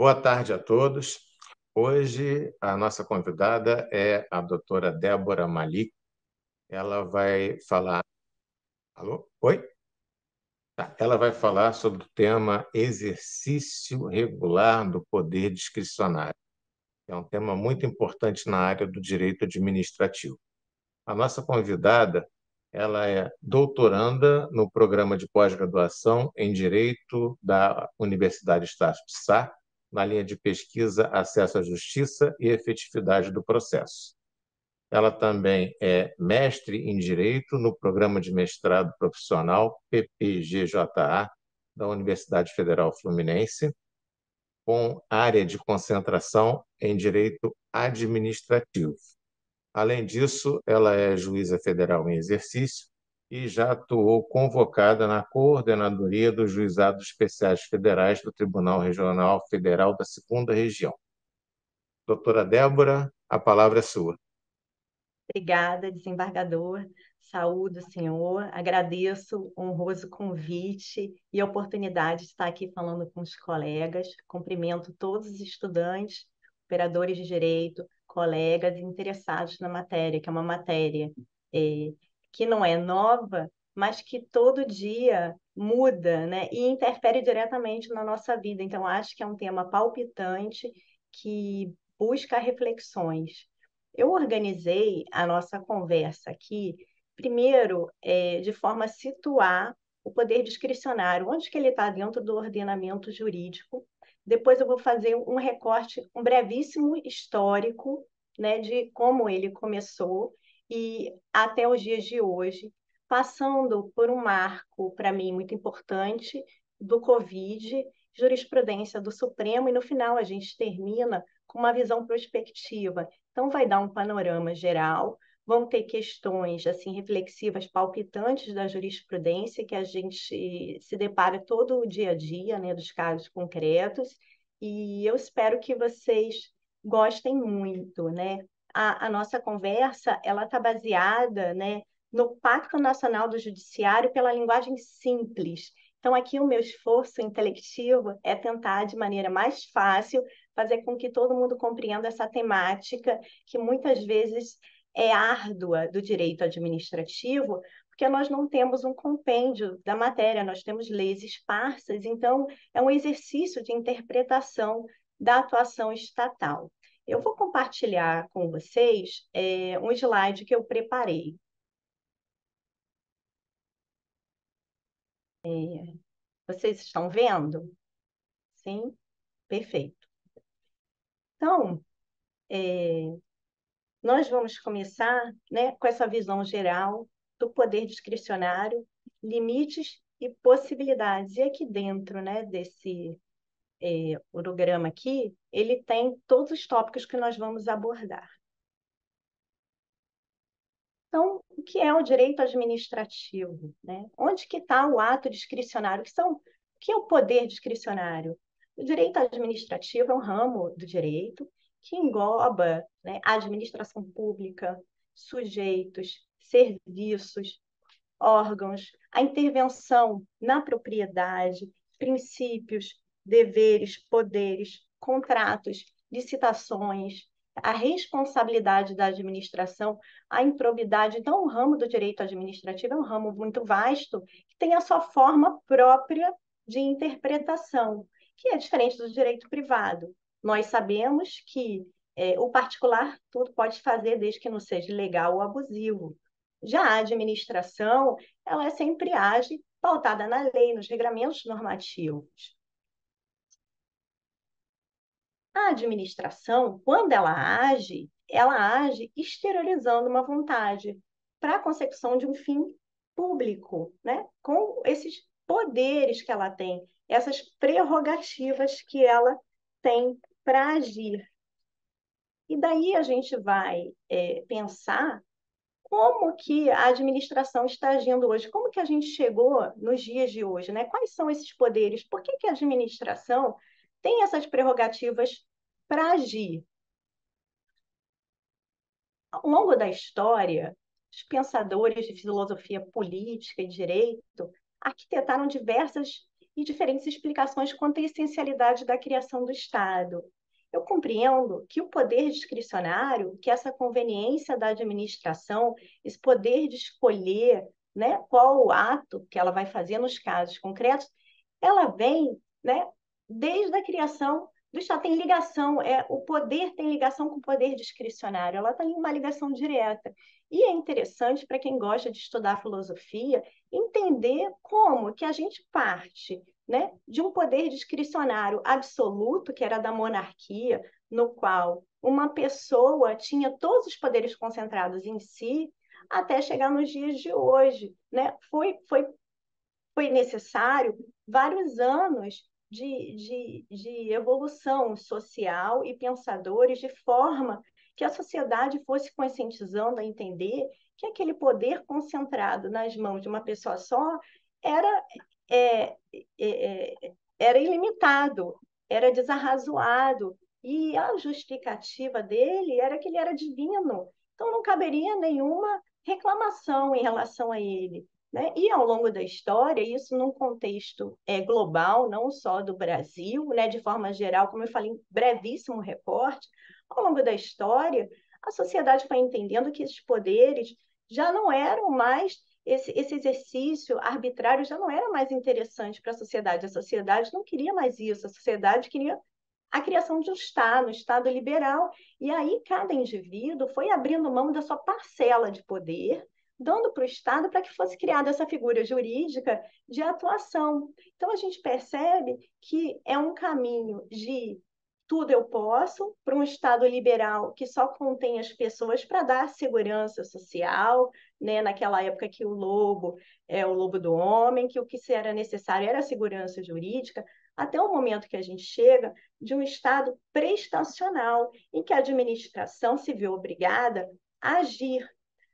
Boa tarde a todos. Hoje a nossa convidada é a doutora Débora Malik. Ela vai falar. Alô? Oi? Tá. Ela vai falar sobre o tema exercício regular do poder discricionário. É um tema muito importante na área do direito administrativo. A nossa convidada, ela é doutoranda no programa de pós-graduação em Direito da Universidade Estácio de Sá, na linha de pesquisa Acesso à Justiça e Efetividade do Processo. Ela também é mestre em Direito no programa de mestrado profissional PPGJA da Universidade Federal Fluminense, com área de concentração em Direito Administrativo. Além disso, ela é juíza federal em exercício e já atuou convocada na coordenadoria dos Juizados Especiais Federais do Tribunal Regional Federal da Segunda Região. Doutora Débora, a palavra é sua. Obrigada, desembargador. Saúdo o senhor. Agradeço o honroso convite e a oportunidade de estar aqui falando com os colegas. Cumprimento todos os estudantes, operadores de direito, colegas interessados na matéria, que é uma matéria que não é nova, mas que todo dia muda, né, e interfere diretamente na nossa vida. Então, acho que é um tema palpitante que busca reflexões. Eu organizei a nossa conversa aqui, primeiro, de forma a situar o poder discricionário, onde que ele está dentro do ordenamento jurídico. Depois eu vou fazer um recorte, um brevíssimo histórico, né, de como ele começou e até os dias de hoje, passando por um marco, para mim, muito importante, do Covid, jurisprudência do Supremo, e no final a gente termina com uma visão prospectiva. Então, vai dar um panorama geral, vão ter questões assim reflexivas, palpitantes da jurisprudência que a gente se depara todo o dia a dia, né, dos casos concretos, e eu espero que vocês gostem muito, né? A nossa conversa, ela está baseada, né, no Pacto Nacional do Judiciário pela linguagem simples. Então, aqui o meu esforço intelectivo é tentar, de maneira mais fácil, fazer com que todo mundo compreenda essa temática que muitas vezes é árdua do direito administrativo, porque nós não temos um compêndio da matéria, nós temos leis esparsas, então é um exercício de interpretação da atuação estatal. Eu vou compartilhar com vocês um slide que eu preparei. Vocês estão vendo? Sim? Perfeito. Então, nós vamos começar, né, com essa visão geral do poder discricionário, limites e possibilidades. E aqui dentro, né, desse programa aqui, ele tem todos os tópicos que nós vamos abordar. Então, o que é o direito administrativo, né? Onde que está o ato discricionário? O que é o poder discricionário? O direito administrativo é um ramo do direito que engloba, né, a administração pública, sujeitos, serviços, órgãos, a intervenção na propriedade, princípios, deveres, poderes, contratos, licitações, a responsabilidade da administração, a improbidade. Então, o ramo do direito administrativo é um ramo muito vasto, que tem a sua forma própria de interpretação, que é diferente do direito privado. Nós sabemos que o particular tudo pode fazer desde que não seja ilegal ou abusivo. Já a administração, ela sempre age pautada na lei, nos regramentos normativos. A administração, quando ela age exteriorizando uma vontade para a consecução de um fim público, né? Com esses poderes que ela tem, essas prerrogativas que ela tem para agir. E daí a gente vai pensar como que a administração está agindo hoje, como que a gente chegou nos dias de hoje, né? Quais são esses poderes? Por que que a administração tem essas prerrogativas para agir? Ao longo da história, os pensadores de filosofia política e direito arquitetaram diversas e diferentes explicações quanto à essencialidade da criação do Estado. Eu compreendo que o poder discricionário, que essa conveniência da administração, esse poder de escolher, né, qual o ato que ela vai fazer nos casos concretos, ela vem, né, desde a criação do Estado. Tem ligação, o poder tem ligação com o poder discricionário, ela tem uma ligação direta. E é interessante para quem gosta de estudar filosofia entender como que a gente parte, né, de um poder discricionário absoluto, que era da monarquia, no qual uma pessoa tinha todos os poderes concentrados em si, até chegar nos dias de hoje, né? Foi necessário vários anos de evolução social e pensadores, de forma que a sociedade fosse conscientizando a entender que aquele poder concentrado nas mãos de uma pessoa só era, é, era ilimitado, era desarrazoado, e a justificativa dele era que ele era divino, então não caberia nenhuma reclamação em relação a ele, né? E ao longo da história, isso num contexto global, não só do Brasil, né? De forma geral, como eu falei, em brevíssimo recorte, ao longo da história, a sociedade foi entendendo que esses poderes já não eram mais, esse exercício arbitrário já não era mais interessante para a sociedade não queria mais isso, a sociedade queria a criação de um Estado liberal, e aí cada indivíduo foi abrindo mão da sua parcela de poder, dando para o Estado para que fosse criada essa figura jurídica de atuação. Então, a gente percebe que é um caminho de tudo eu posso, para um Estado liberal que só contém as pessoas para dar segurança social, né? Naquela época que o lobo é o lobo do homem, que o que era necessário era a segurança jurídica, até o momento que a gente chega de um Estado prestacional, em que a administração se vê obrigada a agir.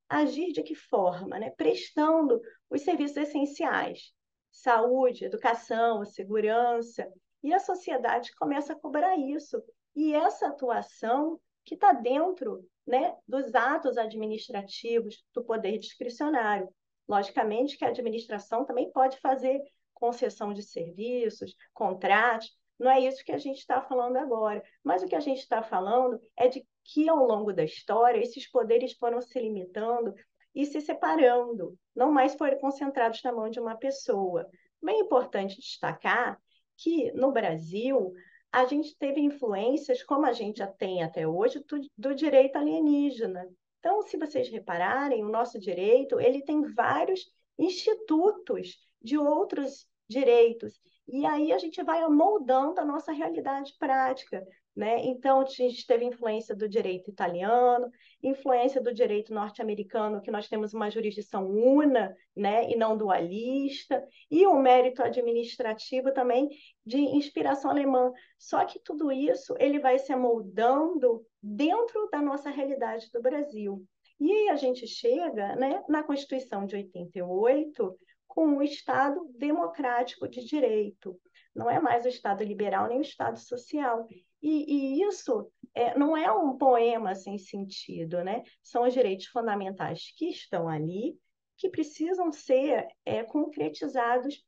Agir de que forma? Né? Prestando os serviços essenciais, saúde, educação, segurança, e a sociedade começa a cobrar isso. E essa atuação que está dentro, né, dos atos administrativos do poder discricionário. Logicamente que a administração também pode fazer concessão de serviços, contratos, não é isso que a gente está falando agora, mas o que a gente está falando é de que, ao longo da história, esses poderes foram se limitando e se separando, não mais foram concentrados na mão de uma pessoa. Bem importante destacar que, no Brasil, a gente teve influências, como a gente já tem até hoje, do direito alienígena. Então, se vocês repararem, o nosso direito ele tem vários institutos de outros direitos. E aí a gente vai moldando a nossa realidade prática, né? Então, a gente teve influência do direito italiano, influência do direito norte-americano, que nós temos uma jurisdição una, né, e não dualista, e o mérito administrativo também de inspiração alemã. Só que tudo isso ele vai se moldando dentro da nossa realidade do Brasil. E aí a gente chega, né, na Constituição de 88 com um Estado democrático de direito. Não é mais o Estado liberal nem o Estado social. E isso não é um poema sem sentido, né? São os direitos fundamentais que estão ali, que precisam ser concretizados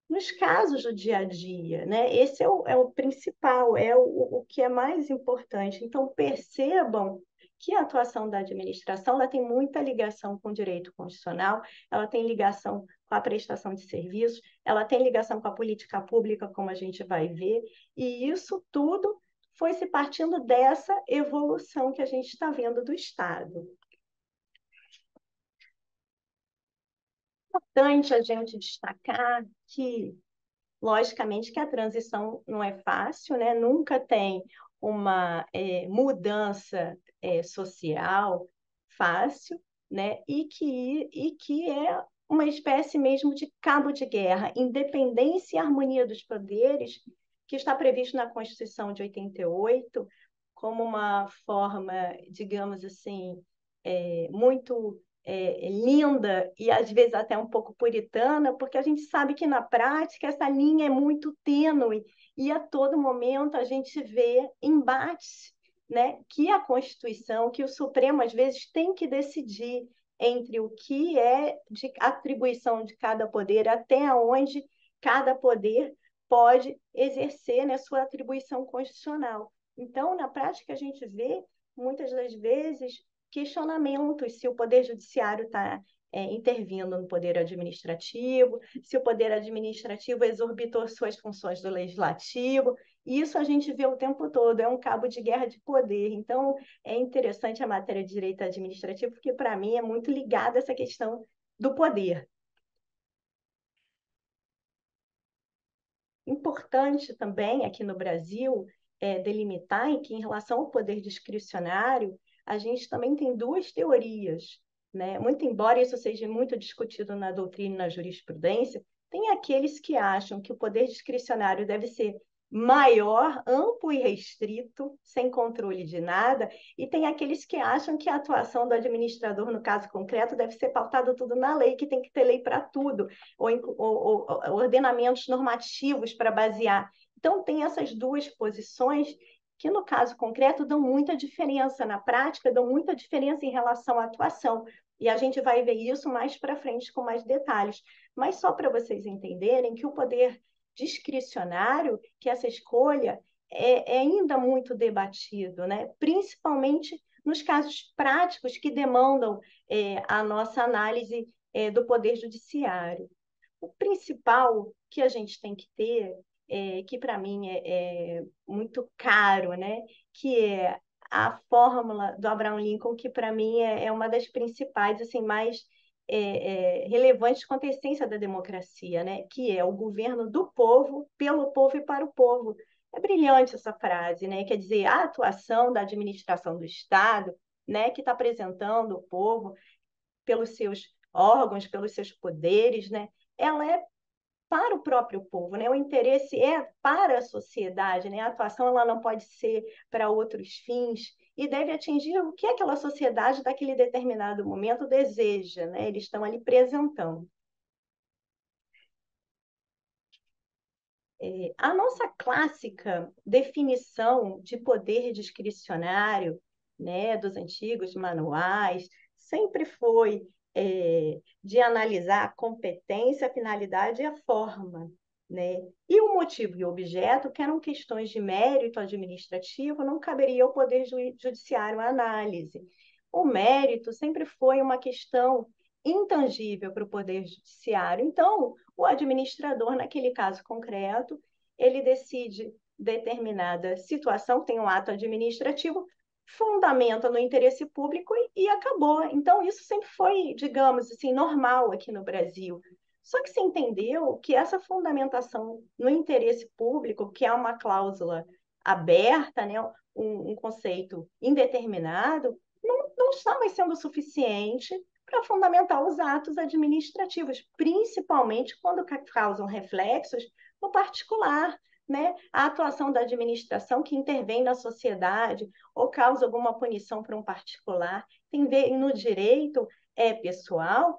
nos casos do dia a dia, né? Esse é o principal, o que é mais importante. Então, percebam que a atuação da administração ela tem muita ligação com o direito constitucional, ela tem ligação com a prestação de serviços, ela tem ligação com a política pública, como a gente vai ver, e isso tudo foi se partindo dessa evolução que a gente está vendo do Estado. É importante a gente destacar que logicamente que a transição não é fácil, né? Nunca tem uma mudança social fácil, né? E que é uma espécie mesmo de cabo de guerra, independência e harmonia dos poderes, que está previsto na Constituição de 88, como uma forma, digamos assim, muito linda e às vezes até um pouco puritana, porque a gente sabe que na prática essa linha é muito tênue e a todo momento a gente vê embates, né, que a Constituição, que o Supremo às vezes tem que decidir entre o que é de atribuição de cada poder, até onde cada poder pode exercer, né, sua atribuição constitucional. Então, na prática, a gente vê, muitas das vezes, questionamentos se o Poder Judiciário está intervindo no Poder Administrativo, se o Poder Administrativo exorbitou suas funções do Legislativo. E isso a gente vê o tempo todo, é um cabo de guerra de poder. Então, é interessante a matéria de direito administrativo, porque, para mim, é muito ligada a essa questão do poder. Importante também aqui no Brasil delimitar em que, em relação ao poder discricionário, a gente também tem duas teorias, né? Muito embora isso seja muito discutido na doutrina e na jurisprudência, tem aqueles que acham que o poder discricionário deve ser maior, amplo e restrito, sem controle de nada, e tem aqueles que acham que a atuação do administrador, no caso concreto, deve ser pautada tudo na lei, que tem que ter lei para tudo, ou ordenamentos normativos para basear. Então, tem essas duas posições que, no caso concreto, dão muita diferença na prática, dão muita diferença em relação à atuação. E a gente vai ver isso mais para frente com mais detalhes. Mas só para vocês entenderem que o poder discricionário, que essa escolha é ainda muito debatido, né? Principalmente nos casos práticos que demandam a nossa análise do Poder Judiciário. O principal que a gente tem que ter, que para mim é muito caro, né? Que é a fórmula do Abraham Lincoln, que para mim é uma das principais, assim, mais relevantes quanto à essência da democracia, né? Que é o governo do povo, pelo povo e para o povo. É brilhante essa frase, né? Quer dizer, a atuação da administração do Estado, né? Que está apresentando o povo pelos seus órgãos, pelos seus poderes, né? Ela é para o próprio povo, né? O interesse é para a sociedade, né? A atuação ela não pode ser para outros fins e deve atingir o que aquela sociedade daquele determinado momento deseja, né? Eles estão ali apresentando. A nossa clássica definição de poder discricionário, né, dos antigos manuais, sempre foi de analisar a competência, a finalidade e a forma, né? E o motivo e o objeto, que eram questões de mérito administrativo, não caberia ao Poder Judiciário a análise. O mérito sempre foi uma questão intangível para o Poder Judiciário. Então, o administrador, naquele caso concreto, ele decide determinada situação, tem um ato administrativo, fundamenta no interesse público e acabou. Então, isso sempre foi, digamos assim, normal aqui no Brasil. Só que se entendeu que essa fundamentação no interesse público, que é uma cláusula aberta, né, um conceito indeterminado, não está mais sendo suficiente para fundamentar os atos administrativos, principalmente quando causam reflexos no particular, né? A atuação da administração que intervém na sociedade ou causa alguma punição para um particular, tem no direito pessoal,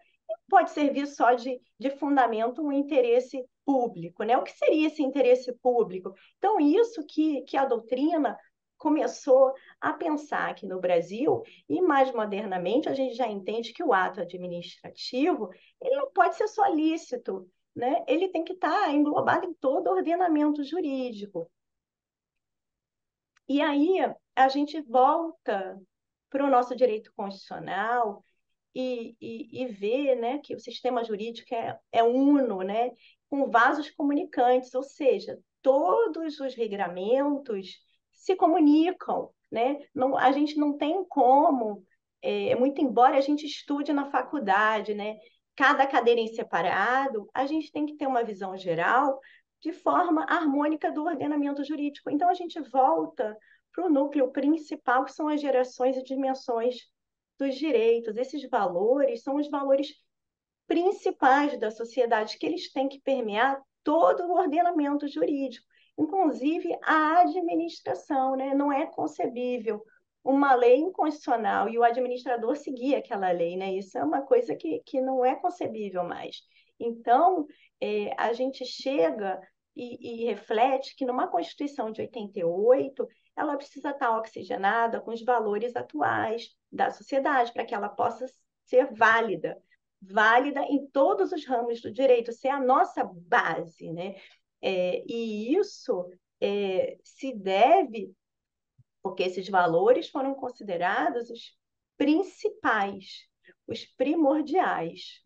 pode servir só de fundamento um interesse público, né? O que seria esse interesse público? Então, isso que a doutrina começou a pensar aqui no Brasil, e mais modernamente a gente já entende que o ato administrativo ele não pode ser só lícito, né? Ele tem que estar englobado em todo o ordenamento jurídico. E aí a gente volta para o nosso direito constitucional e vê, né, que o sistema jurídico é uno, né, com vasos comunicantes, ou seja, todos os regramentos se comunicam, né? Não, a gente não tem como, muito embora a gente estude na faculdade, né, cada cadeira em separado, a gente tem que ter uma visão geral de forma harmônica do ordenamento jurídico. Então, a gente volta para o núcleo principal, que são as gerações e dimensões dos direitos. Esses valores são os valores principais da sociedade, que eles têm que permear todo o ordenamento jurídico, inclusive a administração, né? Não é concebível uma lei inconstitucional e o administrador seguir aquela lei, né? Isso é uma coisa que não é concebível mais. Então, a gente chega e reflete que numa Constituição de 88, ela precisa estar oxigenada com os valores atuais da sociedade, para que ela possa ser válida. válida em todos os ramos do direito, essa é a nossa base, né? E isso se deve porque esses valores foram considerados os principais, os primordiais.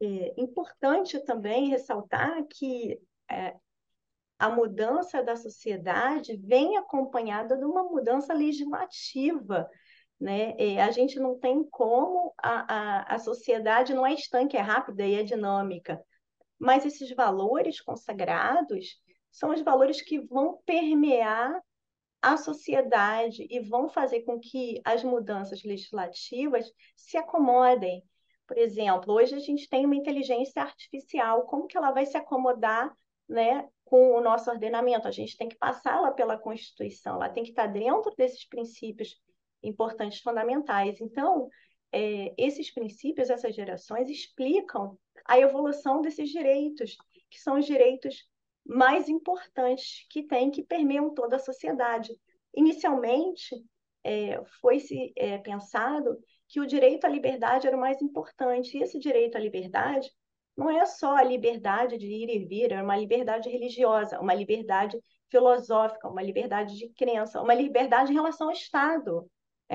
É importante também ressaltar que é, a mudança da sociedade vem acompanhada de uma mudança legislativa, né? A gente não tem como, a sociedade não é estanque, é rápida e é dinâmica, mas esses valores consagrados são os valores que vão permear a sociedade e vão fazer com que as mudanças legislativas se acomodem. Por exemplo, hoje a gente tem uma inteligência artificial, como que ela vai se acomodar, né, com o nosso ordenamento? A gente tem que passá-la pela Constituição, ela tem que estar dentro desses princípios importantes, fundamentais. Então, esses princípios, essas gerações explicam a evolução desses direitos, que são os direitos mais importantes que tem, que permeiam toda a sociedade. Inicialmente, foi-se pensado que o direito à liberdade era o mais importante, e esse direito à liberdade não é só a liberdade de ir e vir, é uma liberdade religiosa, uma liberdade filosófica, uma liberdade de crença, uma liberdade em relação ao Estado.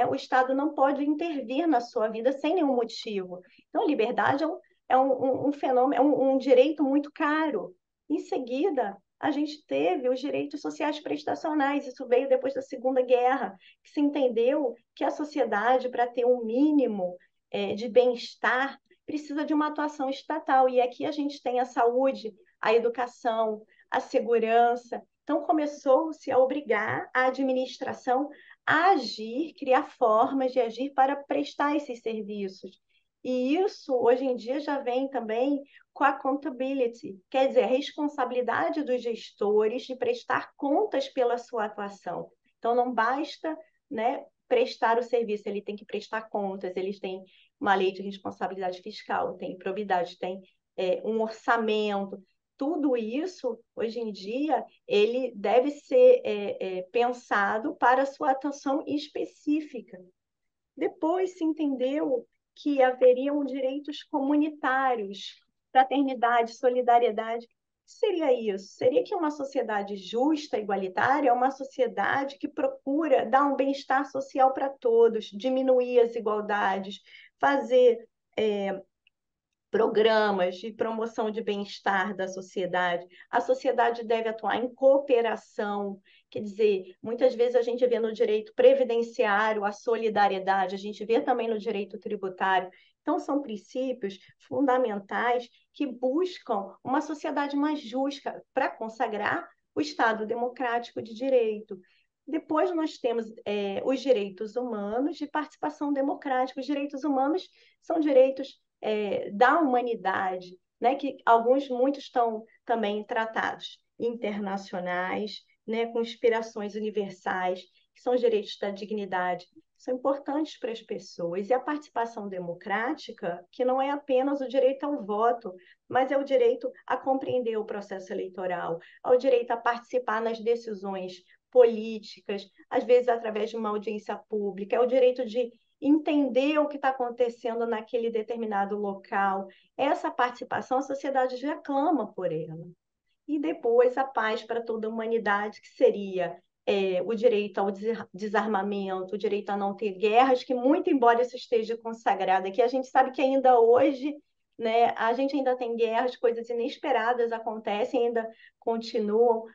O Estado não pode intervir na sua vida sem nenhum motivo. Então, a liberdade é um fenômeno, um direito muito caro. Em seguida, a gente teve os direitos sociais prestacionais, isso veio depois da Segunda Guerra, que se entendeu que a sociedade, para ter um mínimo de bem-estar, precisa de uma atuação estatal. E aqui a gente tem a saúde, a educação, a segurança. Então, começou-se a obrigar a administração a agir, criar formas de agir para prestar esses serviços. E isso, hoje em dia, já vem também com a accountability, quer dizer, a responsabilidade dos gestores de prestar contas pela sua atuação. Então, não basta, né, prestar o serviço, ele tem que prestar contas, eles têm uma lei de responsabilidade fiscal, tem probidade, tem um orçamento. Tudo isso, hoje em dia, ele deve ser pensado para a sua atuação específica. Depois se entendeu que haveriam direitos comunitários, fraternidade, solidariedade. O que seria isso? Seria que uma sociedade justa, igualitária, é uma sociedade que procura dar um bem-estar social para todos, diminuir as desigualdades, fazer programas de promoção de bem-estar da sociedade. A sociedade deve atuar em cooperação, quer dizer, muitas vezes a gente vê no direito previdenciário a solidariedade, a gente vê também no direito tributário. Então, são princípios fundamentais que buscam uma sociedade mais justa para consagrar o Estado democrático de direito. Depois nós temos os direitos humanos de participação democrática. Os direitos humanos são direitos da humanidade, né, que muitos estão também tratados internacionais, né, com inspirações universais, que são os direitos da dignidade, são importantes para as pessoas. E a participação democrática, que não é apenas o direito ao voto, mas é o direito a compreender o processo eleitoral, é o direito a participar nas decisões políticas, às vezes através de uma audiência pública, é o direito de entender o que está acontecendo naquele determinado local. Essa participação, a sociedade já clama por ela. E depois a paz para toda a humanidade, que seria o direito ao desarmamento, o direito a não ter guerras, que muito embora isso esteja consagrado aqui, a gente sabe que ainda hoje, né, a gente ainda tem guerras, coisas inesperadas acontecem, ainda continuam,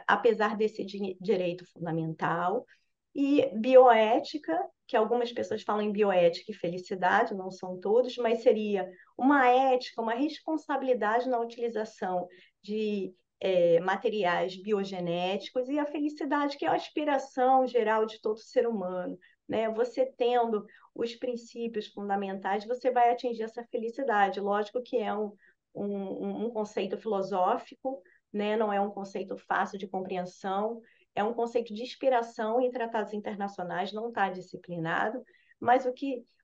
apesar desse direito fundamental. E bioética, que algumas pessoas falam em bioética e felicidade, não são todos, mas seria uma ética, uma responsabilidade na utilização de materiais biogenéticos e a felicidade, que é a aspiração geral de todo ser humano. Né? Você tendo os princípios fundamentais, você vai atingir essa felicidade. Lógico que é um conceito filosófico, né? Não é um conceito fácil de compreensão, é um conceito de inspiração em tratados internacionais, não está disciplinado, mas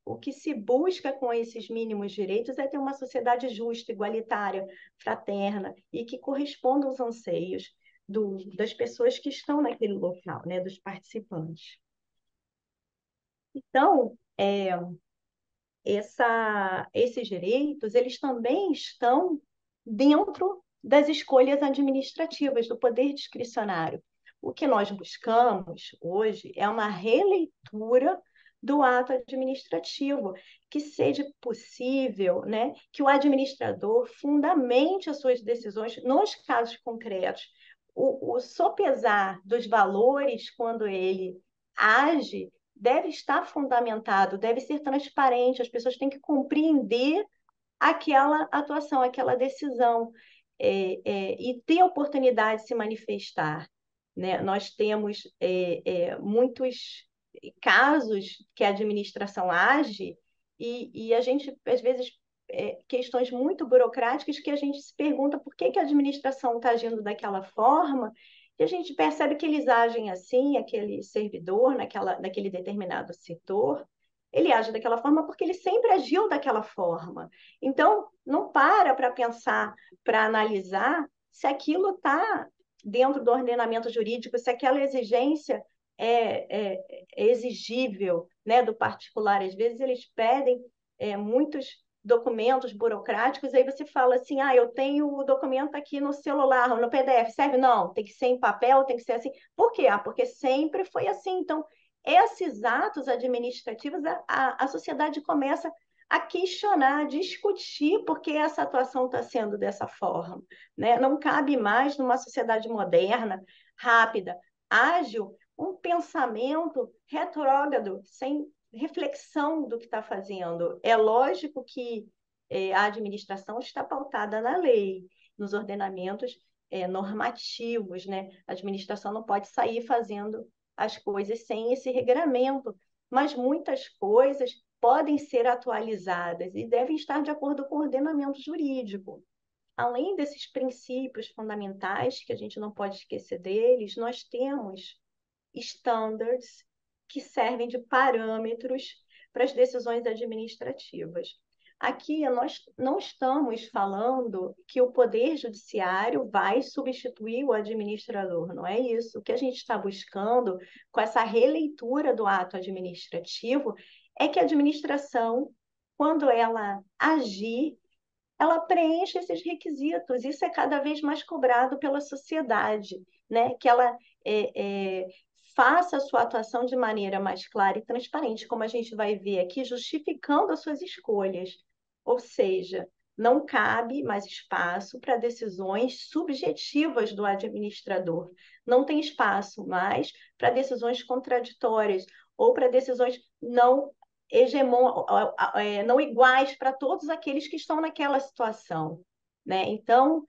o que se busca com esses mínimos direitos é ter uma sociedade justa, igualitária, fraterna e que corresponda aos anseios das pessoas que estão naquele local, né, dos participantes. Então, esses direitos, eles também estão dentro das escolhas administrativas, do poder discricionário. O que nós buscamos hoje é uma releitura do ato administrativo, que seja possível, né, que o administrador fundamente as suas decisões nos casos concretos. O sopesar dos valores quando ele age deve estar fundamentado, deve ser transparente, as pessoas têm que compreender aquela atuação, aquela decisão, e ter a oportunidade de se manifestar. Né? Nós temos muitos casos que a administração age e a gente, às vezes, questões muito burocráticas que a gente se pergunta por que a administração está agindo daquela forma, e a gente percebe que eles agem assim, aquele servidor naquele determinado setor, ele age daquela forma porque ele sempre agiu daquela forma. Então, não para pensar, para analisar se aquilo está dentro do ordenamento jurídico, se aquela exigência é exigível, né, do particular. Às vezes eles pedem muitos documentos burocráticos, aí você fala assim, eu tenho o documento aqui no celular, no PDF, serve? Não, tem que ser em papel, tem que ser assim. Por quê? Porque sempre foi assim. Então, esses atos administrativos, a sociedade começa a questionar, a discutir por que essa atuação está sendo dessa forma. Né? Não cabe mais numa sociedade moderna, rápida, ágil, um pensamento retrógrado, sem reflexão do que está fazendo. É lógico que a administração está pautada na lei, nos ordenamentos normativos, né? A administração não pode sair fazendo as coisas sem esse regramento, mas muitas coisas podem ser atualizadas e devem estar de acordo com o ordenamento jurídico. Além desses princípios fundamentais, que a gente não pode esquecer deles, nós temos standards que servem de parâmetros para as decisões administrativas. Aqui nós não estamos falando que o Poder Judiciário vai substituir o administrador, não é isso. O que a gente está buscando com essa releitura do ato administrativo é que a administração, quando ela agir, ela preenche esses requisitos. Isso é cada vez mais cobrado pela sociedade, né? Que ela faça a sua atuação de maneira mais clara e transparente, como a gente vai ver aqui, justificando as suas escolhas. Ou seja, não cabe mais espaço para decisões subjetivas do administrador. Não tem espaço mais para decisões contraditórias ou para decisões não iguais para todos aqueles que estão naquela situação. Né? Então,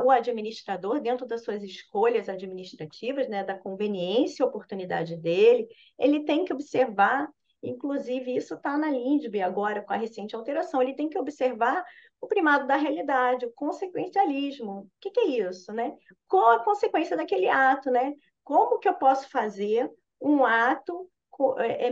o administrador, dentro das suas escolhas administrativas, né, da conveniência e oportunidade dele, ele tem que observar, inclusive isso está na LINDB agora, com a recente alteração, ele tem que observar o primado da realidade, o consequencialismo. O que é isso? Né? Qual a consequência daquele ato? Né? Como que eu posso fazer um ato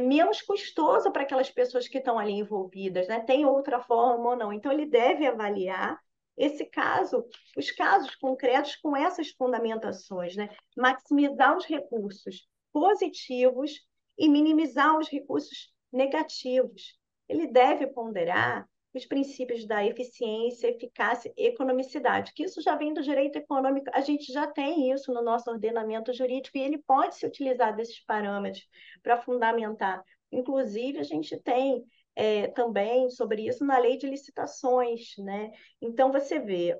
menos custoso para aquelas pessoas que estão ali envolvidas? Né? Tem outra forma ou não? Então, ele deve avaliar esse caso, os casos concretos com essas fundamentações, né? Maximizar os recursos positivos e minimizar os recursos negativos. Ele deve ponderar os princípios da eficiência, eficácia e economicidade, que isso já vem do direito econômico, a gente já tem isso no nosso ordenamento jurídico e ele pode se utilizar desses parâmetros para fundamentar. Inclusive, a gente tem também sobre isso na lei de licitações, né? Então, você vê,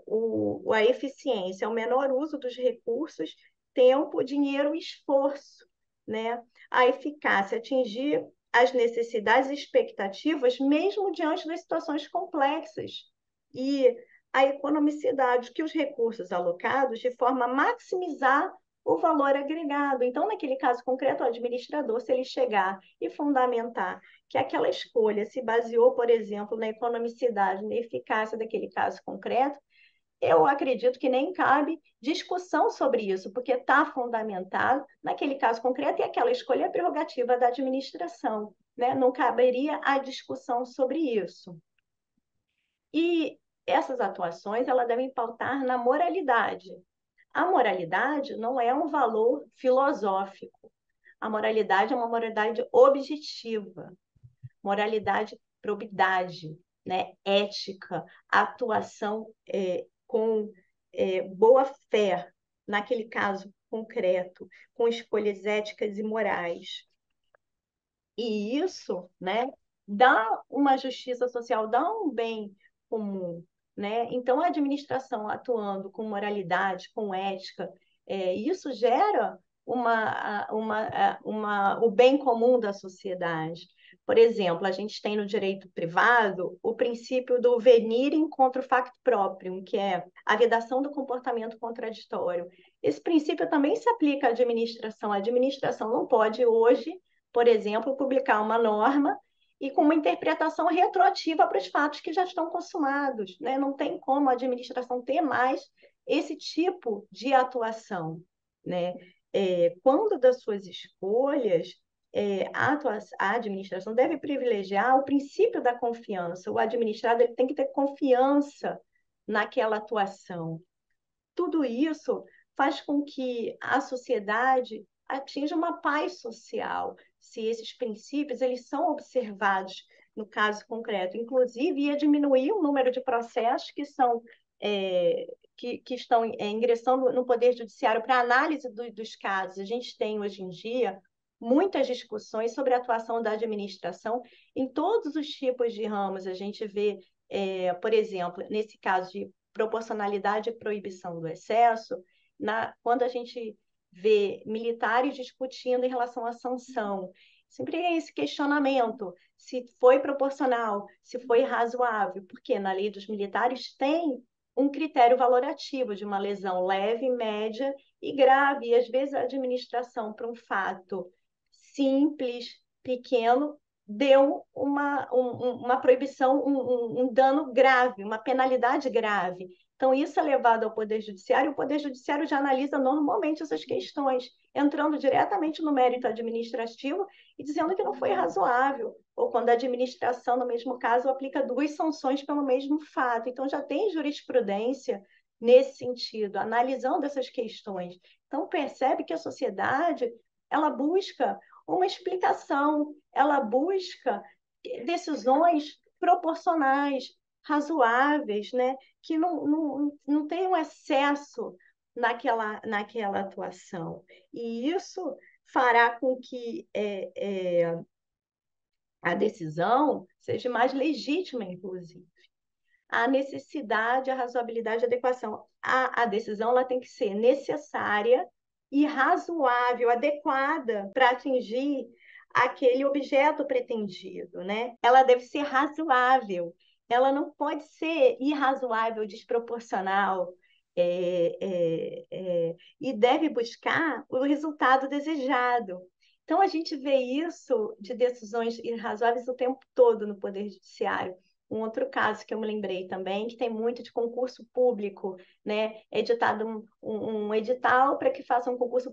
a eficiência é o menor uso dos recursos, tempo, dinheiro e esforço, né? A eficácia, atingir as necessidades e expectativas, mesmo diante das situações complexas. E a economicidade, que os recursos alocados de forma a maximizar o valor agregado. Então, naquele caso concreto, o administrador, se ele chegar e fundamentar que aquela escolha se baseou, por exemplo, na economicidade, na eficácia daquele caso concreto, eu acredito que nem cabe discussão sobre isso, porque está fundamentado naquele caso concreto e aquela escolha é prerrogativa da administração. né? Não caberia a discussão sobre isso. E essas atuações, elas devem pautar na moralidade. A moralidade não é um valor filosófico. A moralidade é uma moralidade objetiva, moralidade, probidade, né? Ética, atuação com boa fé, naquele caso concreto, com escolhas éticas e morais. E isso, né, dá uma justiça social, dá um bem comum, né? Então, a administração atuando com moralidade, com ética, isso gera o bem comum da sociedade. Por exemplo, a gente tem no direito privado o princípio do venirem contra o facto próprio, que é a vedação do comportamento contraditório. Esse princípio também se aplica à administração. A administração não pode hoje, por exemplo, publicar uma norma e com uma interpretação retroativa para os fatos que já estão consumados, né? Não tem como a administração ter mais esse tipo de atuação, né? Quando das suas escolhas, a administração deve privilegiar o princípio da confiança. O administrado ele tem que ter confiança naquela atuação. Tudo isso faz com que a sociedade atinja uma paz social, se esses princípios eles são observados no caso concreto, inclusive ia diminuir o número de processos que são que estão ingressando no Poder Judiciário para análise dos casos. A gente tem hoje em dia muitas discussões sobre a atuação da administração em todos os tipos de ramos. A gente vê, por exemplo, nesse caso de proporcionalidade e proibição do excesso, quando a gente vê militares discutindo em relação à sanção, sempre é esse questionamento, se foi proporcional, se foi razoável, porque na lei dos militares tem um critério valorativo de uma lesão leve, média e grave, e às vezes a administração, para um fato simples, pequeno, deu uma proibição, um dano grave, uma penalidade grave. Então, isso é levado ao Poder Judiciário, e o Poder Judiciário já analisa normalmente essas questões, entrando diretamente no mérito administrativo e dizendo que não foi razoável, ou quando a administração, no mesmo caso, aplica duas sanções pelo mesmo fato. Então, já tem jurisprudência nesse sentido, analisando essas questões. Então, percebe que a sociedade ela busca uma explicação, ela busca decisões proporcionais, razoáveis, né? Que não tenham excesso naquela atuação. E isso fará com que a decisão seja mais legítima, inclusive. A necessidade, a razoabilidade, a adequação. A decisão ela tem que ser necessária e razoável, adequada para atingir aquele objeto pretendido, né? Ela deve ser razoável, ela não pode ser irrazoável, desproporcional, e deve buscar o resultado desejado. Então, a gente vê isso de decisões irrazoáveis o tempo todo no Poder Judiciário. Um outro caso que eu me lembrei também, que tem muito de concurso público, né? É editado um edital para que faça um concurso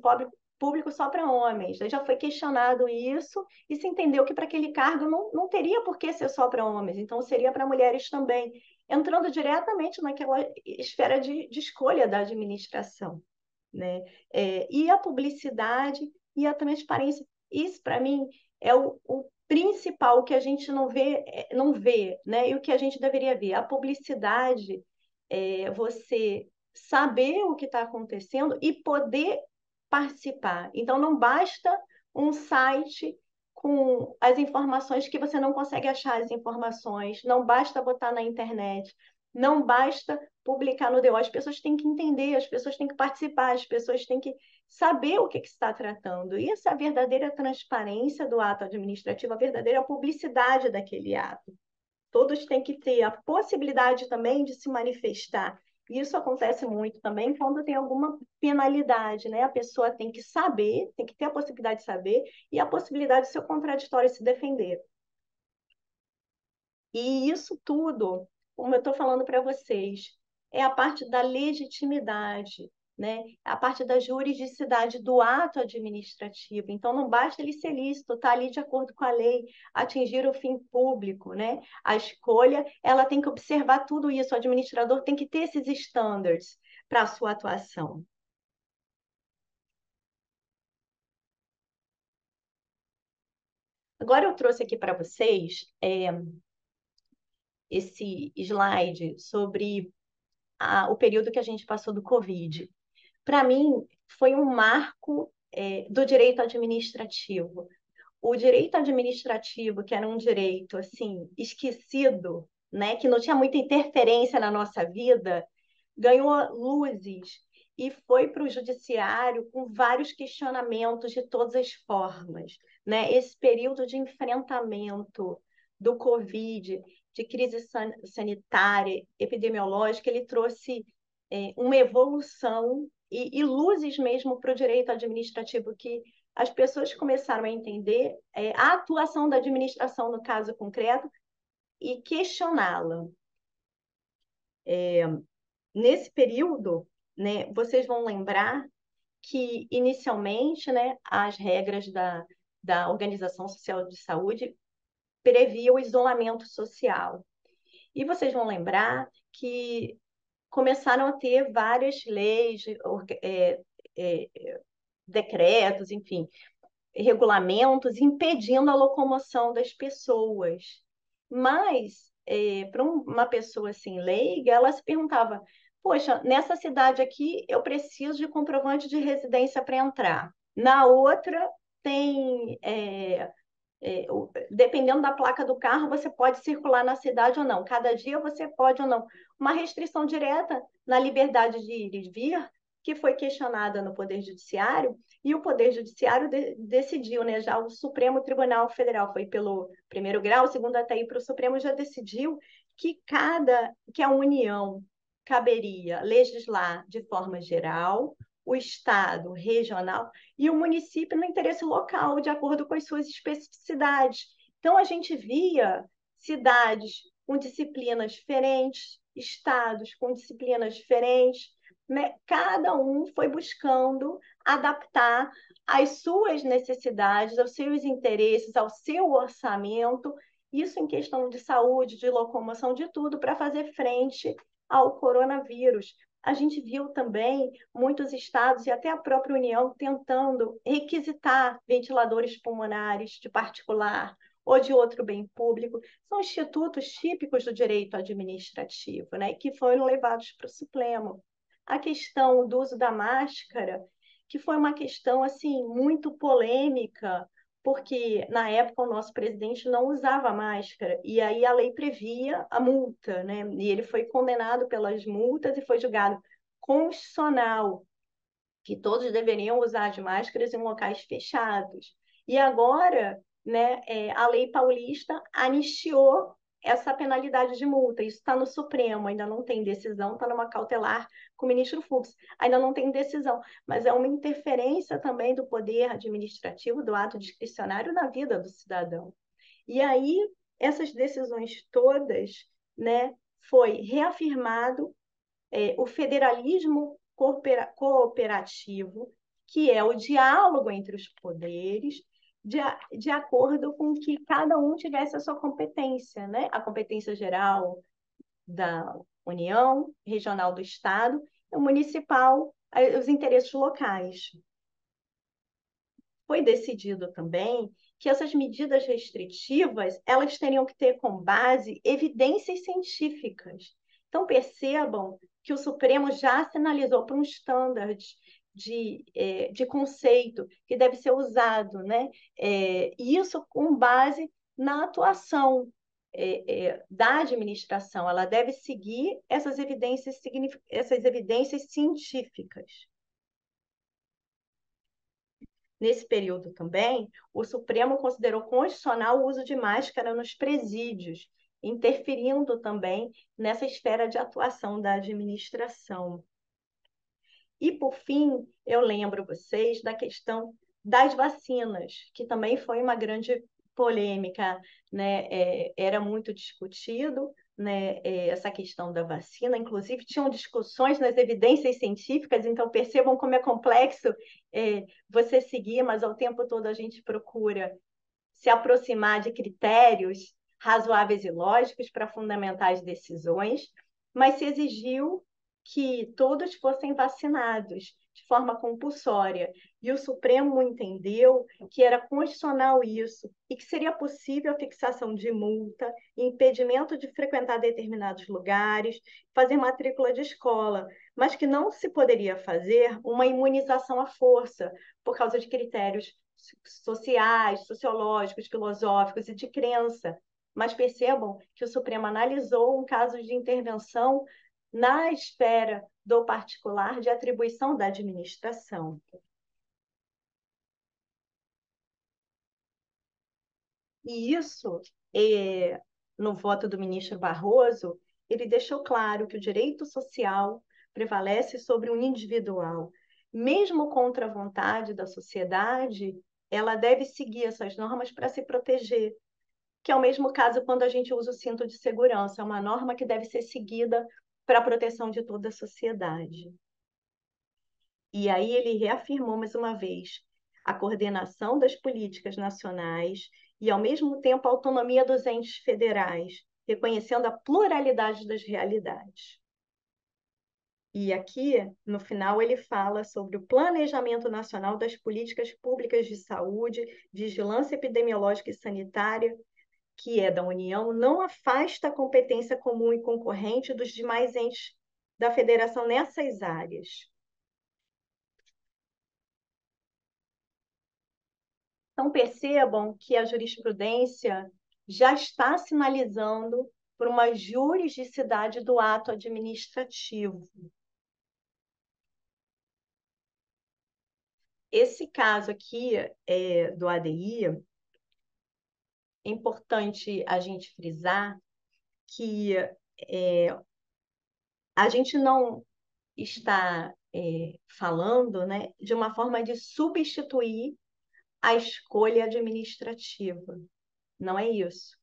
público só para homens. Aí já foi questionado isso e se entendeu que para aquele cargo não teria por que ser só para homens, então seria para mulheres também, entrando diretamente naquela esfera de escolha da administração, né? E a publicidade e a transparência. Isso, para mim, é o principal que a gente não vê, né? E o que a gente deveria ver. A publicidade é você saber o que está acontecendo e poder participar. Então, não basta um site com as informações que você não consegue achar as informações, não basta botar na internet, não basta publicar no DO. As pessoas têm que entender, as pessoas têm que participar, as pessoas têm que saber o que está tratando. Isso é a verdadeira transparência do ato administrativo, a verdadeira publicidade daquele ato. Todos têm que ter a possibilidade também de se manifestar. Isso acontece muito também quando tem alguma penalidade, né? A pessoa tem que saber, tem que ter a possibilidade de saber e a possibilidade de seu contraditório se defender. E isso tudo, como eu estou falando para vocês, é a parte da legitimidade, né? A parte da juridicidade do ato administrativo. Então, não basta ele ser lícito, estar ali de acordo com a lei, atingir o fim público, né? A escolha, ela tem que observar tudo isso, o administrador tem que ter esses standards para a sua atuação. Agora eu trouxe aqui para vocês esse slide sobre o período que a gente passou do Covid. Para mim, foi um marco do direito administrativo. O direito administrativo, que era um direito assim esquecido, né, que não tinha muita interferência na nossa vida, ganhou luzes e foi para o judiciário com vários questionamentos de todas as formas, né? Esse período de enfrentamento do Covid, de crise sanitária, epidemiológica, ele trouxe uma evolução e luzes mesmo para o direito administrativo, que as pessoas começaram a entender a atuação da administração no caso concreto e questioná-la. Nesse período, né, vocês vão lembrar que, inicialmente, né, as regras da Organização Social de Saúde previam o isolamento social. E vocês vão lembrar que começaram a ter várias leis, decretos, enfim, regulamentos impedindo a locomoção das pessoas. Mas, para uma pessoa assim leiga, ela se perguntava: poxa, nessa cidade aqui eu preciso de comprovante de residência para entrar. Na outra tem dependendo da placa do carro, você pode circular na cidade ou não. Cada dia você pode ou não. Uma restrição direta na liberdade de ir e vir, que foi questionada no Poder Judiciário, e o Poder Judiciário decidiu, né? Já o Supremo Tribunal Federal foi pelo primeiro grau, o segundo até ir para o Supremo, já decidiu que a União caberia legislar de forma geral, o Estado regional e o município no interesse local, de acordo com as suas especificidades. Então, a gente via cidades com disciplinas diferentes, estados com disciplinas diferentes, né? Cada um foi buscando adaptar às suas necessidades, aos seus interesses, ao seu orçamento, isso em questão de saúde, de locomoção, de tudo, para fazer frente ao coronavírus. A gente viu também muitos estados e até a própria União tentando requisitar ventiladores pulmonares de particular ou de outro bem público. São institutos típicos do direito administrativo, né, que foram levados para o Supremo. A questão do uso da máscara, que foi uma questão assim muito polêmica, porque na época o nosso presidente não usava máscara e aí a lei previa a multa, né? E ele foi condenado pelas multas e foi julgado constitucional, que todos deveriam usar as máscaras em locais fechados. E agora, né, a lei paulista anistiou essa penalidade de multa. Isso está no Supremo, ainda não tem decisão, está numa cautelar com o ministro Fux. Ainda não tem decisão, mas é uma interferência também do poder administrativo, do ato discricionário na vida do cidadão. E aí, essas decisões todas, né, foi reafirmado o federalismo cooperativo, que é o diálogo entre os poderes, de acordo com que cada um tivesse a sua competência, né? A competência geral da União, regional do Estado, e o municipal, os interesses locais. Foi decidido também que essas medidas restritivas elas teriam que ter como base evidências científicas. Então, percebam que o Supremo já sinalizou para um standard de conceito que deve ser usado, né? E isso com base na atuação da administração. Ela deve seguir essas evidências científicas. Nesse período também, o Supremo considerou constitucional o uso de máscara nos presídios, interferindo também nessa esfera de atuação da administração. E, por fim, eu lembro vocês da questão das vacinas, que também foi uma grande polêmica, né? Era muito discutido, né, essa questão da vacina, inclusive tinham discussões nas evidências científicas, então percebam como é complexo você seguir, mas ao tempo todo a gente procura se aproximar de critérios razoáveis e lógicos para fundamentar as decisões, mas se exigiu que todos fossem vacinados de forma compulsória. E o Supremo entendeu que era constitucional isso e que seria possível a fixação de multa, impedimento de frequentar determinados lugares, fazer matrícula de escola, mas que não se poderia fazer uma imunização à força, por causa de critérios sociais, sociológicos, filosóficos e de crença. Mas percebam que o Supremo analisou um caso de intervenção na esfera do particular de atribuição da administração. E isso, no voto do ministro Barroso, ele deixou claro que o direito social prevalece sobre o individual. Mesmo contra a vontade da sociedade, ela deve seguir essas normas para se proteger, que é o mesmo caso quando a gente usa o cinto de segurança, é uma norma que deve ser seguida para a proteção de toda a sociedade. E aí ele reafirmou mais uma vez a coordenação das políticas nacionais e, ao mesmo tempo, a autonomia dos entes federais, reconhecendo a pluralidade das realidades. E aqui, no final, ele fala sobre o planejamento nacional das políticas públicas de saúde, vigilância epidemiológica e sanitária, que é da União, não afasta a competência comum e concorrente dos demais entes da federação nessas áreas. Então, percebam que a jurisprudência já está sinalizando por uma juridicidade do ato administrativo. Esse caso aqui do ADI, é importante a gente frisar que a gente não está falando, né, de uma forma de substituir a escolha administrativa. Não é isso.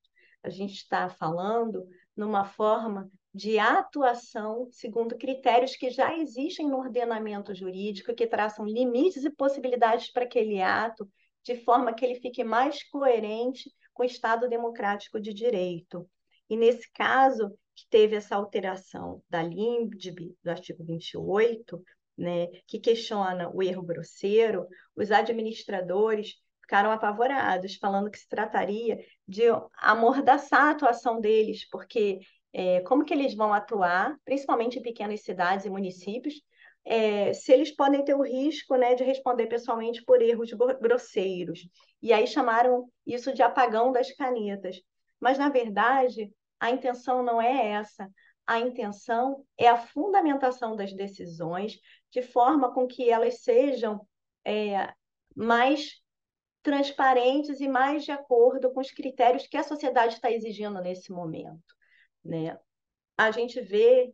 A gente está falando numa forma de atuação segundo critérios que já existem no ordenamento jurídico, que traçam limites e possibilidades para aquele ato, de forma que ele fique mais coerente com o Estado democrático de direito. E nesse caso, que teve essa alteração da LINDB, do artigo 28, né, que questiona o erro grosseiro, os administradores ficaram apavorados, falando que se trataria de amordaçar a atuação deles, porque como que eles vão atuar, principalmente em pequenas cidades e municípios, se eles podem ter o risco, né, de responder pessoalmente por erros grosseiros. E aí chamaram isso de apagão das canetas. Mas, na verdade, a intenção não é essa. A intenção é a fundamentação das decisões de forma com que elas sejam mais transparentes e mais de acordo com os critérios que a sociedade está exigindo nesse momento, né? A gente vê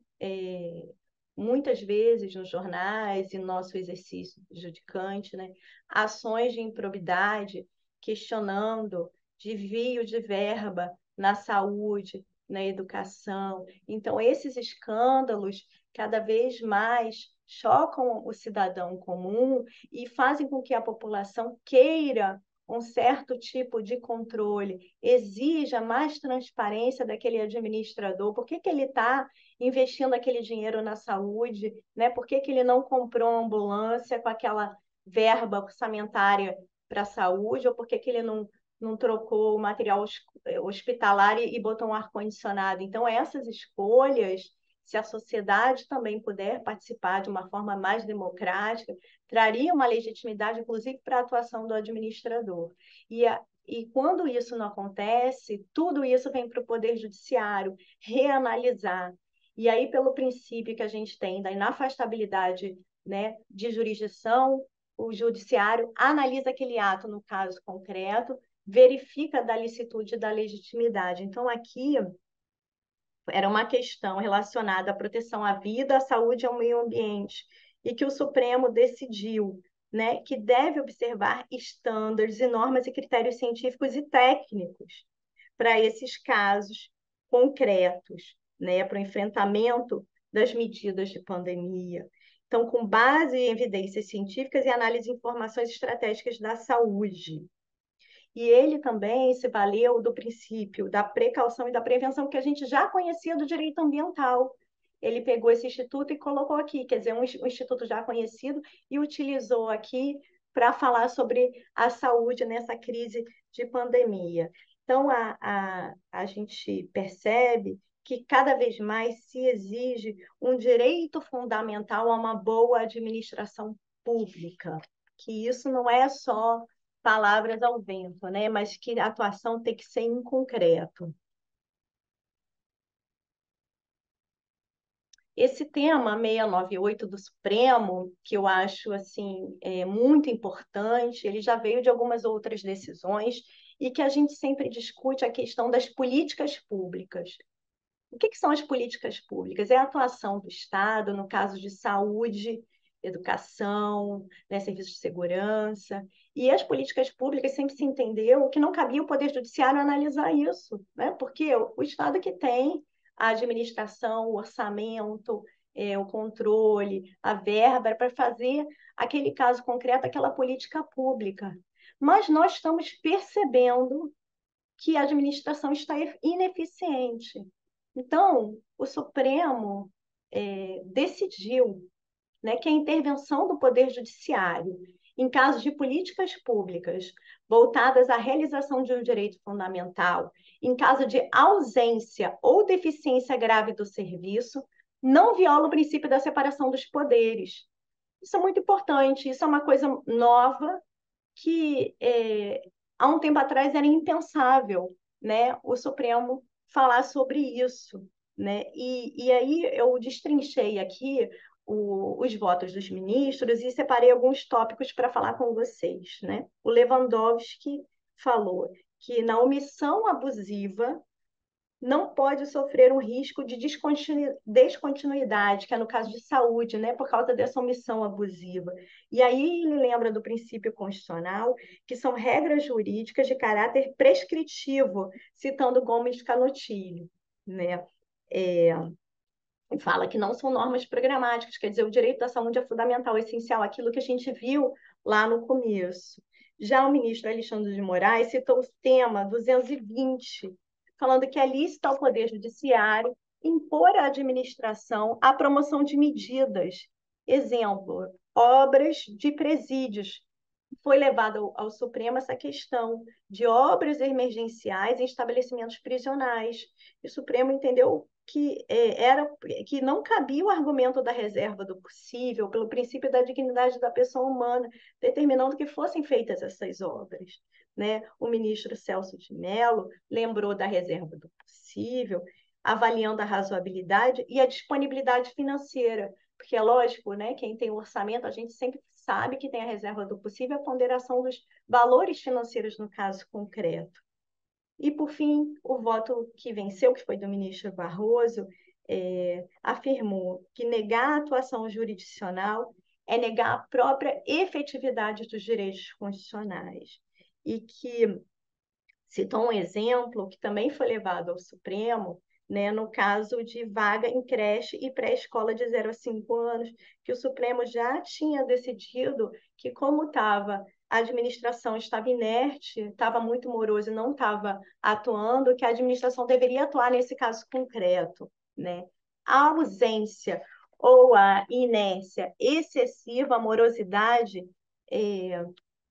muitas vezes nos jornais e no nosso exercício judicante, né, ações de improbidade questionando desvio de verba na saúde, na educação. Então, esses escândalos cada vez mais chocam o cidadão comum e fazem com que a população queira um certo tipo de controle, exija mais transparência daquele administrador. Por que que ele está investindo aquele dinheiro na saúde, né? Por que que ele não comprou uma ambulância com aquela verba orçamentária para a saúde, ou por que que ele não trocou o material hospitalar e botou um ar-condicionado? Então, essas escolhas, se a sociedade também puder participar de uma forma mais democrática, traria uma legitimidade, inclusive, para a atuação do administrador. E quando isso não acontece, tudo isso vem para o Poder Judiciário reanalisar. E aí, pelo princípio que a gente tem da inafastabilidade, né, de jurisdição, o Judiciário analisa aquele ato no caso concreto, verifica da licitude e da legitimidade. Então, aqui era uma questão relacionada à proteção à vida, à saúde e ao meio ambiente, e que o Supremo decidiu, né, que deve observar estándares e normas e critérios científicos e técnicos para esses casos concretos, né, para o enfrentamento das medidas de pandemia. Então, com base em evidências científicas e análise de informações estratégicas da saúde. E ele também se valeu do princípio da precaução e da prevenção que a gente já conhecia do direito ambiental. Ele pegou esse instituto e colocou aqui, quer dizer, um instituto já conhecido, e utilizou aqui para falar sobre a saúde nessa crise de pandemia. Então, a gente percebe que cada vez mais se exige um direito fundamental a uma boa administração pública, que isso não é só palavras ao vento, né? Mas que a atuação tem que ser em concreto. Esse tema 698 do Supremo, que eu acho assim muito importante, ele já veio de algumas outras decisões e que a gente sempre discute a questão das políticas públicas. O que são as políticas públicas? É a atuação do Estado, no caso de saúde, educação, né, serviços de segurança. E as políticas públicas sempre se entendeu que não cabia o Poder Judiciário analisar isso, né? Porque o Estado que tem a administração, o orçamento, o controle, a verba para fazer aquele caso concreto, aquela política pública. Mas nós estamos percebendo que a administração está ineficiente. Então, o Supremo decidiu, né, que a intervenção do Poder Judiciário em casos de políticas públicas voltadas à realização de um direito fundamental, em caso de ausência ou deficiência grave do serviço, não viola o princípio da separação dos poderes. Isso é muito importante, isso é uma coisa nova que há um tempo atrás era impensável, né, o Supremo falar sobre isso, né? E aí eu destrinchei aqui os votos dos ministros e separei alguns tópicos para falar com vocês, né? O Lewandowski falou que na omissão abusiva não pode sofrer um risco de descontinuidade, que é no caso de saúde, né, por causa dessa omissão abusiva. E aí ele lembra do princípio constitucional, que são regras jurídicas de caráter prescritivo, citando Gomes Canotilho, né? Fala que não são normas programáticas, quer dizer, o direito da saúde é fundamental, essencial, aquilo que a gente viu lá no começo. Já o ministro Alexandre de Moraes citou o tema 220, falando que é lícito ao Poder Judiciário impor à administração a promoção de medidas. Exemplo, obras de presídios. Foi levada ao Supremo essa questão de obras emergenciais em estabelecimentos prisionais. E o Supremo entendeu que não cabia o argumento da reserva do possível, pelo princípio da dignidade da pessoa humana, determinando que fossem feitas essas obras. Né? O ministro Celso de Mello lembrou da reserva do possível, avaliando a razoabilidade e a disponibilidade financeira, porque é lógico, né, quem tem o orçamento, a gente sempre sabe que tem a reserva do possível, a ponderação dos valores financeiros no caso concreto. E, por fim, o voto que venceu, que foi do ministro Barroso, afirmou que negar a atuação jurisdicional é negar a própria efetividade dos direitos constitucionais. E que citou um exemplo que também foi levado ao Supremo, né, no caso de vaga em creche e pré-escola de 0 a 5 anos, que o Supremo já tinha decidido que, como a administração estava inerte, estava muito morosa e não estava atuando, que a administração deveria atuar nesse caso concreto. Né? A ausência ou a inércia excessiva, a morosidade,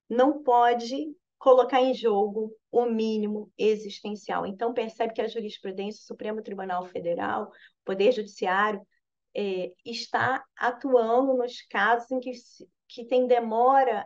não pode colocar em jogo o mínimo existencial. Então, percebe que a jurisprudência, o Supremo Tribunal Federal, o Poder Judiciário, está atuando nos casos em que tem demora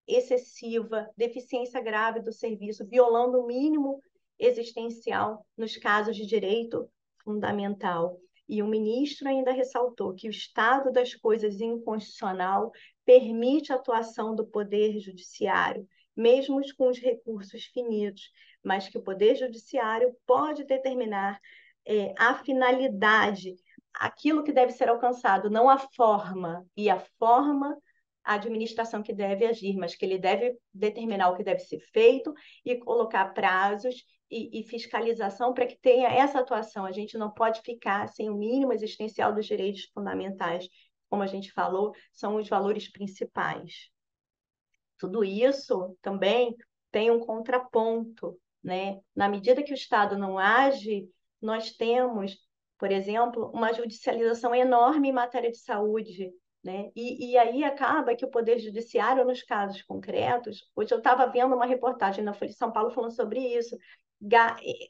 excessiva, deficiência grave do serviço, violando o mínimo existencial nos casos de direito fundamental. E o ministro ainda ressaltou que o estado das coisas inconstitucional permite a atuação do Poder Judiciário, mesmo com os recursos finitos, mas que o Poder Judiciário pode determinar a finalidade, aquilo que deve ser alcançado, não a forma. E a forma a administração que deve agir, mas que ele deve determinar o que deve ser feito e colocar prazos e fiscalização para que tenha essa atuação. A gente não pode ficar sem o mínimo existencial dos direitos fundamentais, como a gente falou, são os valores principais. Tudo isso também tem um contraponto, né? Na medida que o Estado não age, nós temos, por exemplo, uma judicialização enorme em matéria de saúde, né? E aí acaba que o Poder Judiciário, nos casos concretos, hoje eu estava vendo uma reportagem na Folha de São Paulo falando sobre isso,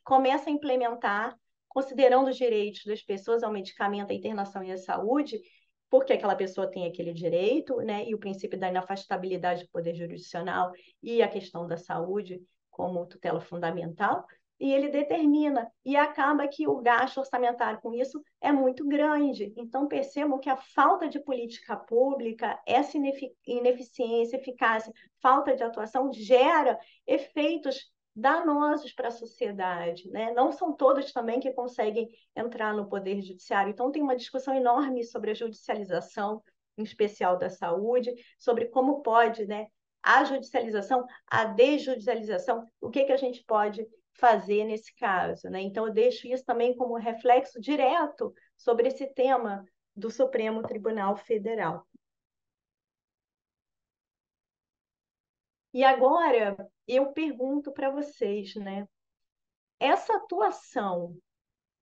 começa a implementar, considerando os direitos das pessoas ao medicamento, à internação e à saúde, porque aquela pessoa tem aquele direito, né? E o princípio da inafastabilidade do poder jurisdicional e a questão da saúde como tutela fundamental, e ele determina, e acaba que o gasto orçamentário com isso é muito grande. Então, percebam que a falta de política pública, essa ineficiência, eficácia, falta de atuação gera efeitos danosos para a sociedade, né? Não são todos também que conseguem entrar no Poder Judiciário. Então, tem uma discussão enorme sobre a judicialização, em especial da saúde, sobre como pode, né, a judicialização, a desjudicialização, o que a gente pode fazer nesse caso, né? Então, eu deixo isso também como reflexo direto sobre esse tema do Supremo Tribunal Federal. E agora, eu pergunto para vocês, né? Essa atuação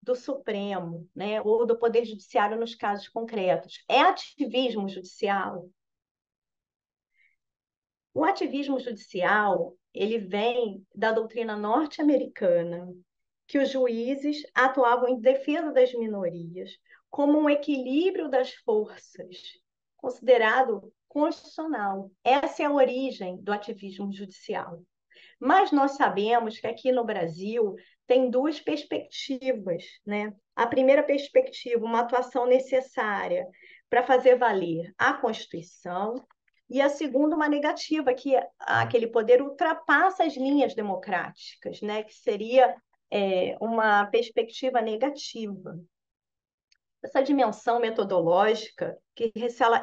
do Supremo, né, ou do Poder Judiciário nos casos concretos. É ativismo judicial? O ativismo judicial, ele vem da doutrina norte-americana, que os juízes atuavam em defesa das minorias, como um equilíbrio das forças, considerado constitucional. Essa é a origem do ativismo judicial. Mas nós sabemos que aqui no Brasil tem duas perspectivas, né? A primeira perspectiva, uma atuação necessária para fazer valer a Constituição, e a segunda, uma negativa, que aquele poder ultrapassa as linhas democráticas, né? Que seria uma perspectiva negativa. Essa dimensão metodológica que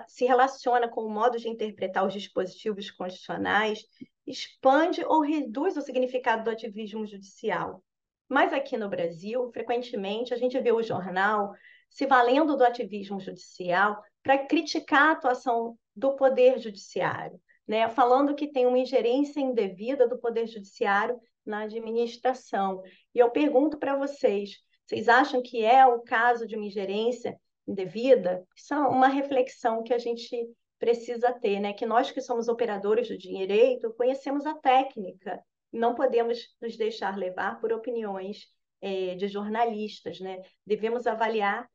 se relaciona com o modo de interpretar os dispositivos constitucionais expande ou reduz o significado do ativismo judicial. Mas aqui no Brasil, frequentemente, a gente vê o jornal se valendo do ativismo judicial para criticar a atuação do Poder Judiciário, né? Falando que tem uma ingerência indevida do Poder Judiciário na administração. E eu pergunto para vocês acham que é o caso de uma ingerência indevida? Isso é uma reflexão que a gente precisa ter, né? Que nós que somos operadores do direito conhecemos a técnica, não podemos nos deixar levar por opiniões de jornalistas, né? Devemos avaliar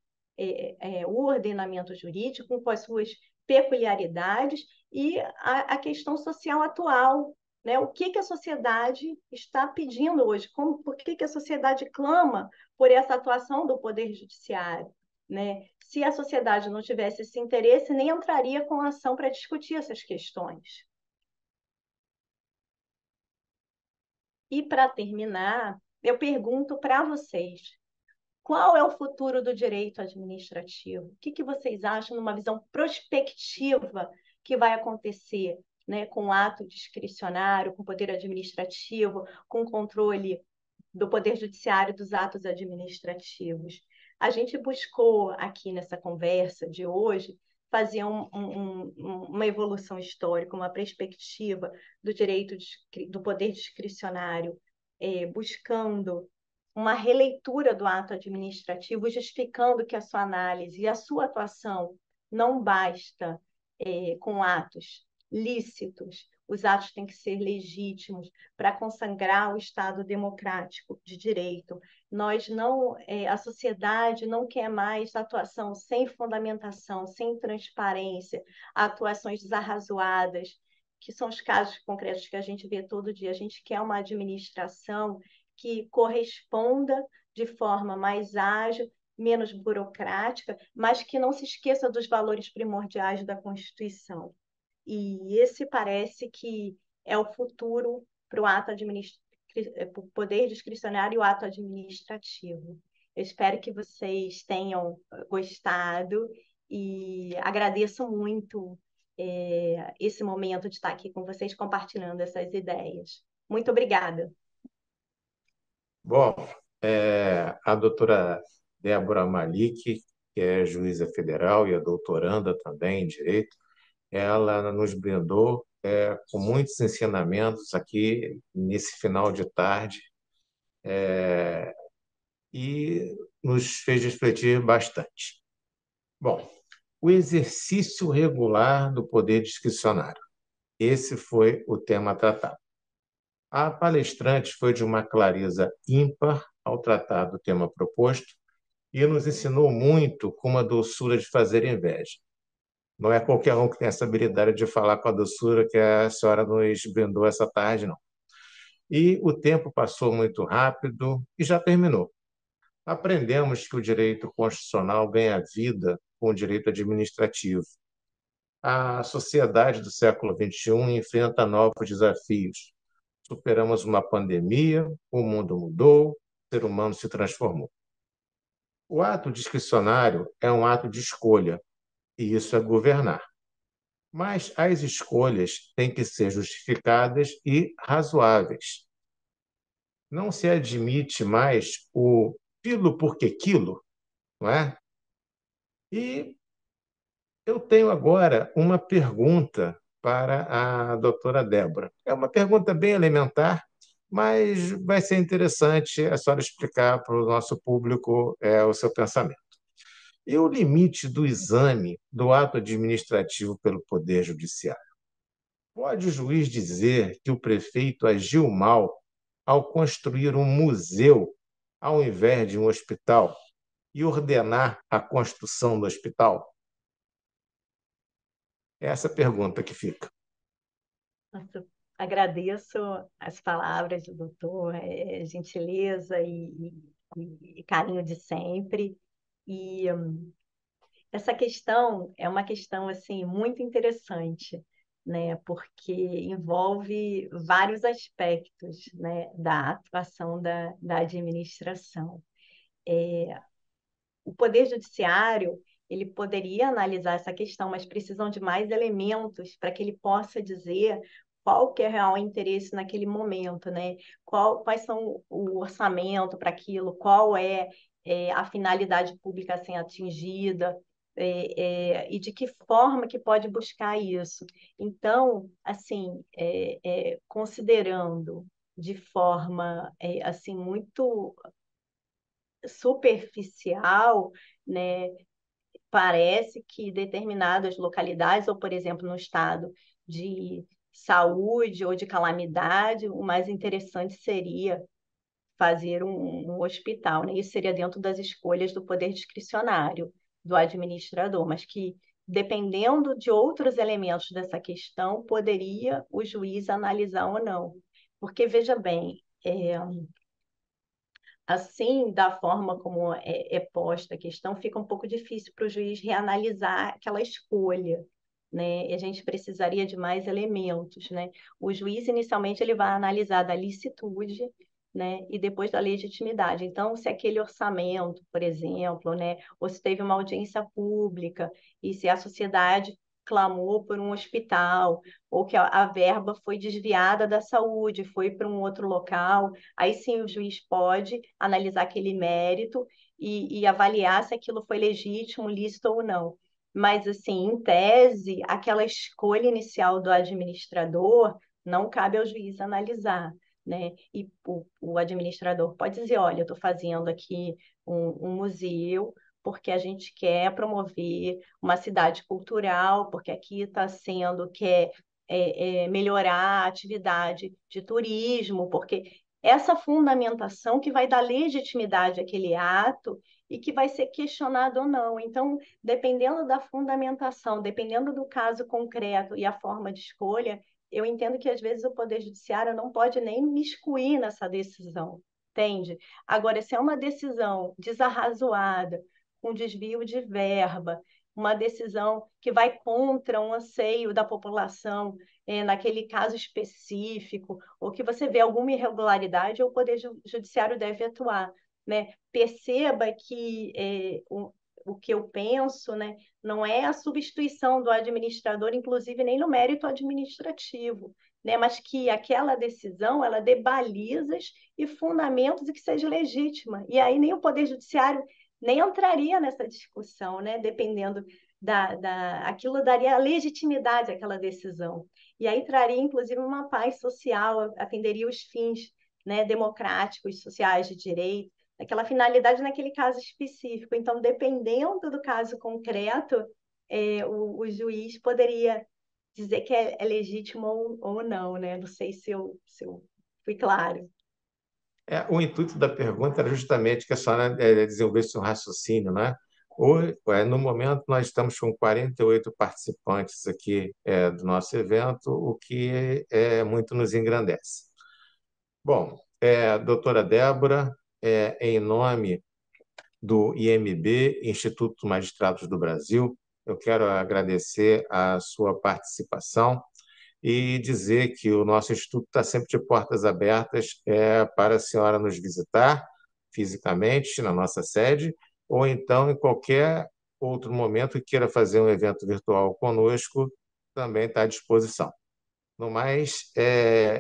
o ordenamento jurídico com as suas peculiaridades e a questão social atual, né? O que a sociedade está pedindo hoje? Por que a sociedade clama por essa atuação do Poder Judiciário, né? Se a sociedade não tivesse esse interesse, nem entraria com ação para discutir essas questões. E, para terminar, eu pergunto para vocês, qual é o futuro do direito administrativo? O que vocês acham, numa visão prospectiva, que vai acontecer, né, com o ato discricionário, com o poder administrativo, com o controle do Poder Judiciário dos atos administrativos? A gente buscou aqui nessa conversa de hoje fazer uma evolução histórica, uma perspectiva do direito do poder discricionário, buscando uma releitura do ato administrativo, justificando que a sua análise e a sua atuação não basta com atos lícitos, os atos têm que ser legítimos para consagrar o Estado democrático de direito. Nós não, a sociedade não quer mais atuação sem fundamentação, sem transparência, atuações desarrazoadas, que são os casos concretos que a gente vê todo dia. A gente quer uma administração que corresponda de forma mais ágil, menos burocrática, mas que não se esqueça dos valores primordiais da Constituição. E esse parece que é o futuro para o ato para o poder discricionário e o ato administrativo. Eu espero que vocês tenham gostado e agradeço muito esse momento de estar aqui com vocês compartilhando essas ideias. Muito obrigada. Bom, a doutora Débora Malik, que é juíza federal e é doutoranda também em Direito, ela nos brindou com muitos ensinamentos aqui nesse final de tarde e nos fez refletir bastante. Bom, o exercício regular do poder discricionário. Esse foi o tema tratado. A palestrante foi de uma clareza ímpar ao tratar do tema proposto e nos ensinou muito com uma doçura de fazer inveja. Não é qualquer um que tem essa habilidade de falar com a doçura que a senhora nos brindou essa tarde, não. E o tempo passou muito rápido e já terminou. Aprendemos que o direito constitucional ganha vida com o direito administrativo. A sociedade do século XXI enfrenta novos desafios. Superamos uma pandemia, o mundo mudou, o ser humano se transformou. O ato discricionário é um ato de escolha, e isso é governar. Mas as escolhas têm que ser justificadas e razoáveis. Não se admite mais o quilo porque quilo, não é? E eu tenho agora uma pergunta para a doutora Débora. É uma pergunta bem elementar, mas vai ser interessante a senhora explicar para o nosso público o seu pensamento. E o limite do exame do ato administrativo pelo Poder Judiciário? Pode o juiz dizer que o prefeito agiu mal ao construir um museu ao invés de um hospital e ordenar a construção do hospital? É essa pergunta que fica. Nossa, agradeço as palavras do doutor, gentileza e carinho de sempre. E essa questão é uma questão assim muito interessante, né? Porque envolve vários aspectos, né, da atuação da administração. O Poder Judiciário ele poderia analisar essa questão, mas precisam de mais elementos para que ele possa dizer qual que é o real interesse naquele momento, né? Quais são o orçamento para aquilo, qual a finalidade pública a ser atingida, e de que forma que pode buscar isso. Então, assim, considerando de forma assim muito superficial, né? Parece que determinadas localidades, ou por exemplo, no estado de saúde ou de calamidade, o mais interessante seria fazer um hospital, né? Isso seria dentro das escolhas do poder discricionário do administrador, mas que, dependendo de outros elementos dessa questão, poderia o juiz analisar ou não. Porque, veja bem, assim, da forma como é posta a questão, fica um pouco difícil para o juiz reanalisar aquela escolha, né? E a gente precisaria de mais elementos, né? O juiz, inicialmente, ele vai analisar da licitude, né? E depois da legitimidade. Então, se aquele orçamento, por exemplo, né? Ou se teve uma audiência pública e se a sociedade clamou por um hospital, ou que a verba foi desviada da saúde, foi para um outro local, aí sim o juiz pode analisar aquele mérito e avaliar se aquilo foi legítimo, lícito ou não. Mas, assim, em tese, aquela escolha inicial do administrador não cabe ao juiz analisar, né? E o administrador pode dizer, olha, eu estou fazendo aqui um museu porque a gente quer promover uma cidade cultural, porque aqui está sendo, quer melhorar a atividade de turismo, porque essa fundamentação que vai dar legitimidade àquele ato e que vai ser questionado ou não. Então, dependendo da fundamentação, dependendo do caso concreto e a forma de escolha, eu entendo que às vezes o Poder Judiciário não pode nem miscuir nessa decisão, entende? Agora, se é uma decisão desarrazoada, com desvio de verba, uma decisão que vai contra um anseio da população, naquele caso específico, ou que você vê alguma irregularidade, o Poder Judiciário deve atuar, né? Perceba que o que eu penso, né, não é a substituição do administrador, inclusive nem no mérito administrativo, né, mas que aquela decisão ela dê balizas e fundamentos e que seja legítima. E aí nem o Poder Judiciário nem entraria nessa discussão, né, dependendo aquilo daria legitimidade àquela decisão. E aí traria, inclusive, uma paz social, atenderia os fins, né, democráticos, sociais, de direito, aquela finalidade naquele caso específico. Então, dependendo do caso concreto, o juiz poderia dizer que é legítimo ou não, né? Não sei se eu fui claro. O intuito da pergunta era justamente que a senhora desenvolvesse um raciocínio, né? No momento, nós estamos com 48 participantes aqui do nosso evento, o que muito nos engrandece. Bom, doutora Débora, em nome do IMB, Instituto dos Magistrados do Brasil, eu quero agradecer a sua participação e dizer que o nosso instituto está sempre de portas abertas para a senhora nos visitar fisicamente na nossa sede, ou então em qualquer outro momento que queira fazer um evento virtual conosco, também está à disposição. No mais,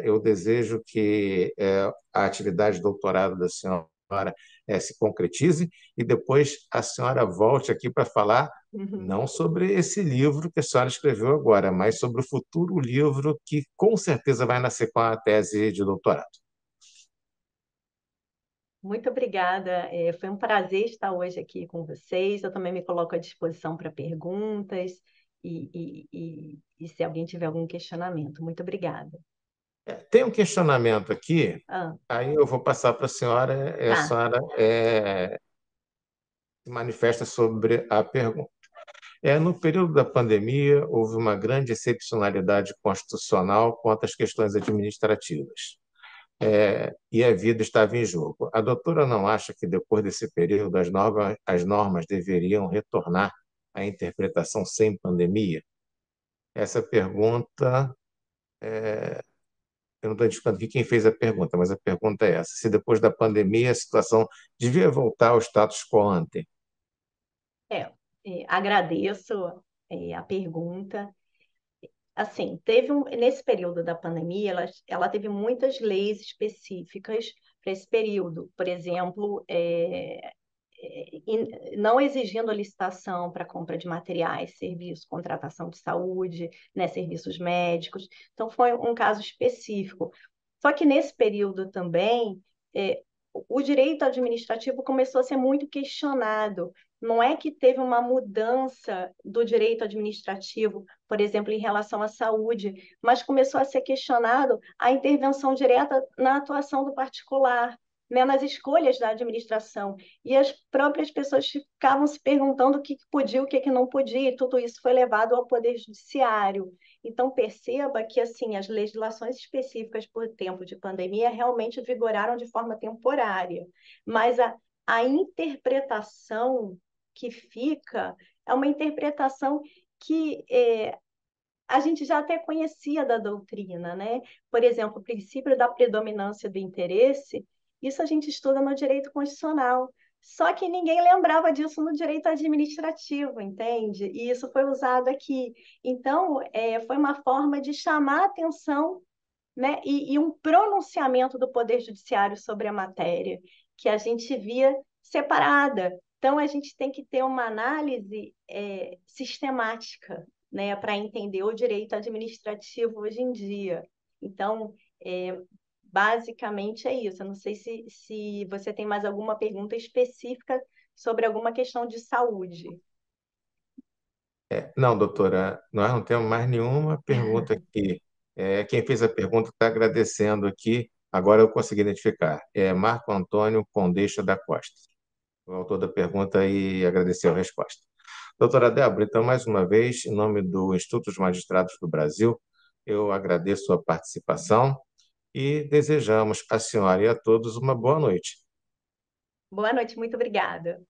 eu desejo que a atividade de doutorado da senhora se concretize e depois a senhora volte aqui para falar Uhum. não sobre esse livro que a senhora escreveu agora, mas sobre o futuro livro que com certeza vai nascer com a tese de doutorado. Muito obrigada. Foi um prazer estar hoje aqui com vocês. Eu também me coloco à disposição para perguntas e se alguém tiver algum questionamento. Muito obrigada. Tem um questionamento aqui, Ah, aí eu vou passar para a senhora, e a tá. senhora se manifesta sobre a pergunta. No período da pandemia, houve uma grande excepcionalidade constitucional quanto às questões administrativas, e a vida estava em jogo. A doutora não acha que, depois desse período, as normas deveriam retornar à interpretação sem pandemia? Essa pergunta, eu não estou indicando aqui quem fez a pergunta, mas a pergunta é essa: se depois da pandemia a situação devia voltar ao status quo ante? É, agradeço, a pergunta. Assim, nesse período da pandemia, ela teve muitas leis específicas para esse período. Por exemplo, não exigindo a licitação para compra de materiais, serviços, contratação de saúde, né, serviços médicos. Então, foi um caso específico. Só que nesse período também, é, o direito administrativo começou a ser muito questionado. Não é que teve uma mudança do direito administrativo, por exemplo, em relação à saúde, mas começou a ser questionado a intervenção direta na atuação do particular, né, nas escolhas da administração. E as próprias pessoas ficavam se perguntando o que podia, o que não podia, e tudo isso foi levado ao Poder Judiciário. Então, perceba que assim as legislações específicas por tempo de pandemia realmente vigoraram de forma temporária, mas a interpretação que fica é uma interpretação que a gente já até conhecia da doutrina, né? Por exemplo, o princípio da predominância do interesse, isso a gente estuda no direito constitucional. Só que ninguém lembrava disso no direito administrativo, entende? E isso foi usado aqui. Então, foi uma forma de chamar a atenção, né? E um pronunciamento do Poder Judiciário sobre a matéria, que a gente via separada. Então, a gente tem que ter uma análise sistemática, né, para entender o direito administrativo hoje em dia. Então, basicamente é isso. Eu não sei se você tem mais alguma pergunta específica sobre alguma questão de saúde. Não, doutora, nós não temos mais nenhuma pergunta aqui. Quem fez a pergunta está agradecendo aqui. Agora eu consegui identificar. É Marco Antônio Condeixa da Costa, o autor da pergunta, e agradeceu a resposta. Doutora Débora, então, mais uma vez, em nome do Instituto dos Magistrados do Brasil, eu agradeço a participação e desejamos à senhora e a todos uma boa noite. Boa noite, muito obrigada.